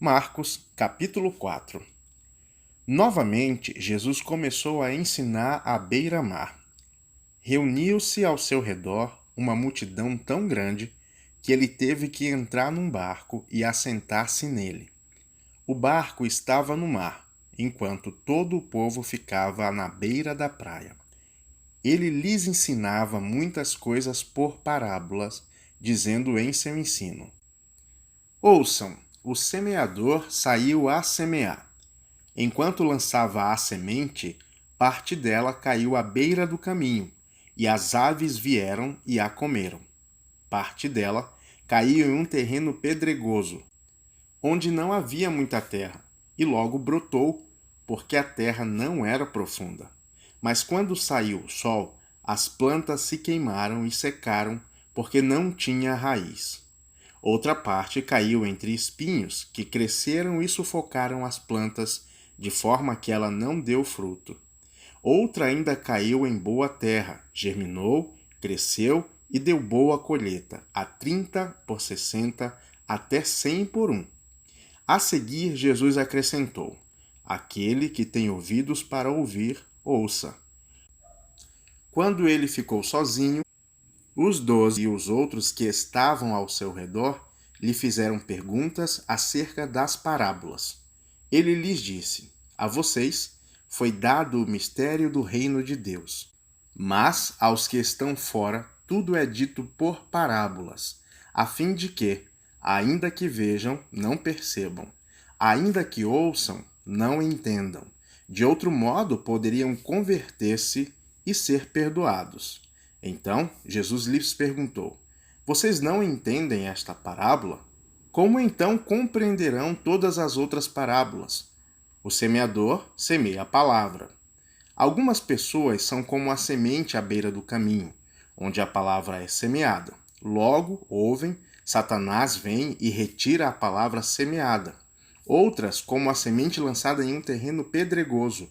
Marcos, capítulo 4. Novamente, Jesus começou a ensinar à beira-mar. Reuniu-se ao seu redor uma multidão tão grande que ele teve que entrar num barco e assentar-se nele. O barco estava no mar, enquanto todo o povo ficava na beira da praia. Ele lhes ensinava muitas coisas por parábolas, dizendo em seu ensino: Ouçam, o semeador saiu a semear. Enquanto lançava a semente, parte dela caiu à beira do caminho, e as aves vieram e a comeram. Parte dela caiu em um terreno pedregoso, onde não havia muita terra, e logo brotou, porque a terra não era profunda. Mas quando saiu o sol, as plantas se queimaram e secaram, porque não tinha raiz. Outra parte caiu entre espinhos, que cresceram e sufocaram as plantas, de forma que ela não deu fruto. Outra ainda caiu em boa terra, germinou, cresceu e deu boa colheita, a 30, por 60, até 100 por 1. A seguir, Jesus acrescentou: Aquele que tem ouvidos para ouvir, ouça. Quando ele ficou sozinho, os 12 e os outros que estavam ao seu redor lhe fizeram perguntas acerca das parábolas. Ele lhes disse: A vocês foi dado o mistério do reino de Deus. Mas aos que estão fora, tudo é dito por parábolas, a fim de que, ainda que vejam, não percebam, ainda que ouçam, não entendam. De outro modo, poderiam converter-se e ser perdoados. Então, Jesus lhes perguntou: Vocês não entendem esta parábola? Como então compreenderão todas as outras parábolas? O semeador semeia a palavra. Algumas pessoas são como a semente à beira do caminho, onde a palavra é semeada. Logo, ouvem, Satanás vem e retira a palavra semeada. Outras, como a semente lançada em um terreno pedregoso,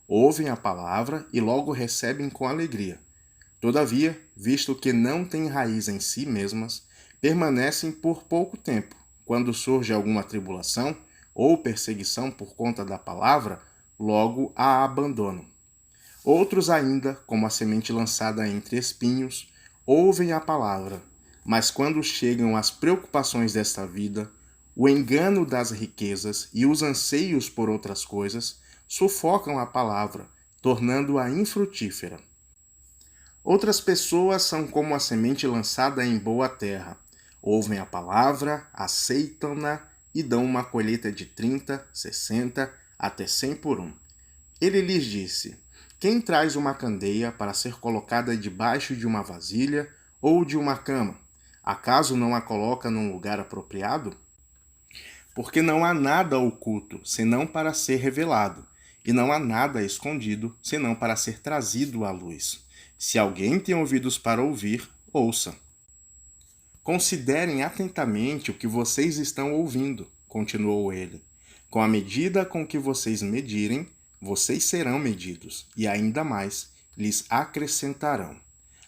ouvem a palavra e logo recebem com alegria. Todavia, visto que não têm raiz em si mesmas, permanecem por pouco tempo. Quando surge alguma tribulação ou perseguição por conta da palavra, logo a abandonam. Outros ainda, como a semente lançada entre espinhos, ouvem a palavra, mas quando chegam as preocupações desta vida, o engano das riquezas e os anseios por outras coisas sufocam a palavra, tornando-a infrutífera. Outras pessoas são como a semente lançada em boa terra. Ouvem a palavra, aceitam-na e dão uma colheita de 30, 60, até 100 por 1. Ele lhes disse: Quem traz uma candeia para ser colocada debaixo de uma vasilha ou de uma cama? Acaso não a coloca num lugar apropriado? Porque não há nada oculto, senão para ser revelado, e não há nada escondido, senão para ser trazido à luz. Se alguém tem ouvidos para ouvir, ouça. Considerem atentamente o que vocês estão ouvindo, continuou ele. Com a medida com que vocês medirem, vocês serão medidos, e ainda mais lhes acrescentarão.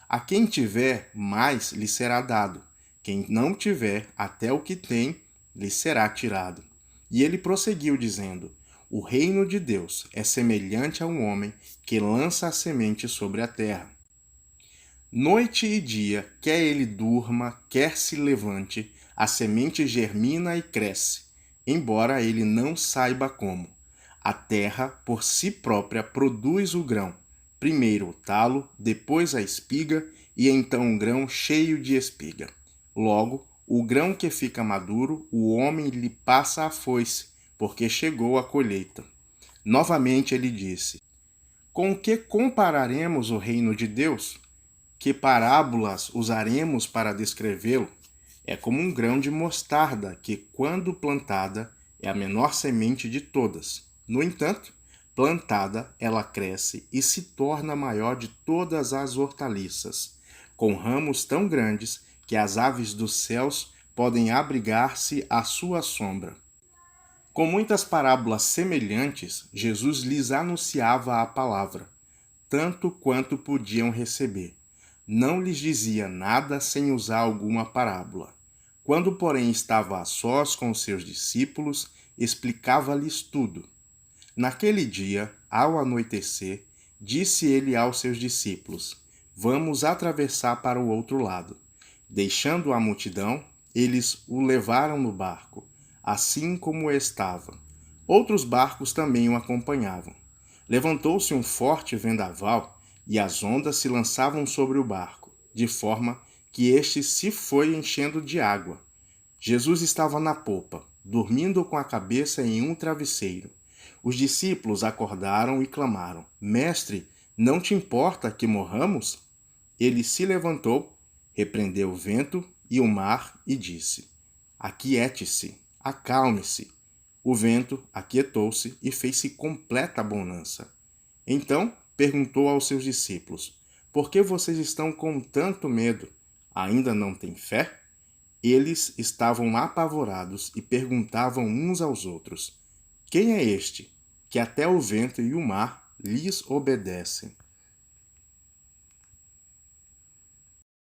A quem tiver, mais lhe será dado. Quem não tiver, até o que tem, lhe será tirado. E ele prosseguiu dizendo: O reino de Deus é semelhante a um homem que lança a semente sobre a terra. Noite e dia, quer ele durma, quer se levante, a semente germina e cresce, embora ele não saiba como. A terra, por si própria, produz o grão, primeiro o talo, depois a espiga e então um grão cheio de espiga. Logo, o grão que fica maduro, o homem lhe passa a foice, porque chegou a colheita. Novamente ele disse: Com que compararemos o reino de Deus? Que parábolas usaremos para descrevê-lo? É como um grão de mostarda que, quando plantada, é a menor semente de todas. No entanto, plantada, ela cresce e se torna a maior de todas as hortaliças, com ramos tão grandes que as aves dos céus podem abrigar-se à sua sombra. Com muitas parábolas semelhantes, Jesus lhes anunciava a palavra, tanto quanto podiam receber. Não lhes dizia nada sem usar alguma parábola. Quando, porém, estava a sós com os seus discípulos, explicava-lhes tudo. Naquele dia, ao anoitecer, disse ele aos seus discípulos: Vamos atravessar para o outro lado. Deixando a multidão, eles o levaram no barco, assim como estava. Outros barcos também o acompanhavam. Levantou-se um forte vendaval e as ondas se lançavam sobre o barco, de forma que este se foi enchendo de água. Jesus estava na popa, dormindo com a cabeça em um travesseiro. Os discípulos acordaram e clamaram: Mestre, não te importa que morramos? Ele se levantou, repreendeu o vento e o mar e disse: Aquiete-se, acalme-se. O vento aquietou-se e fez-se completa bonança. Então perguntou aos seus discípulos: Por que vocês estão com tanto medo? Ainda não têm fé? Eles estavam apavorados e perguntavam uns aos outros: Quem é este, que até o vento e o mar lhes obedecem?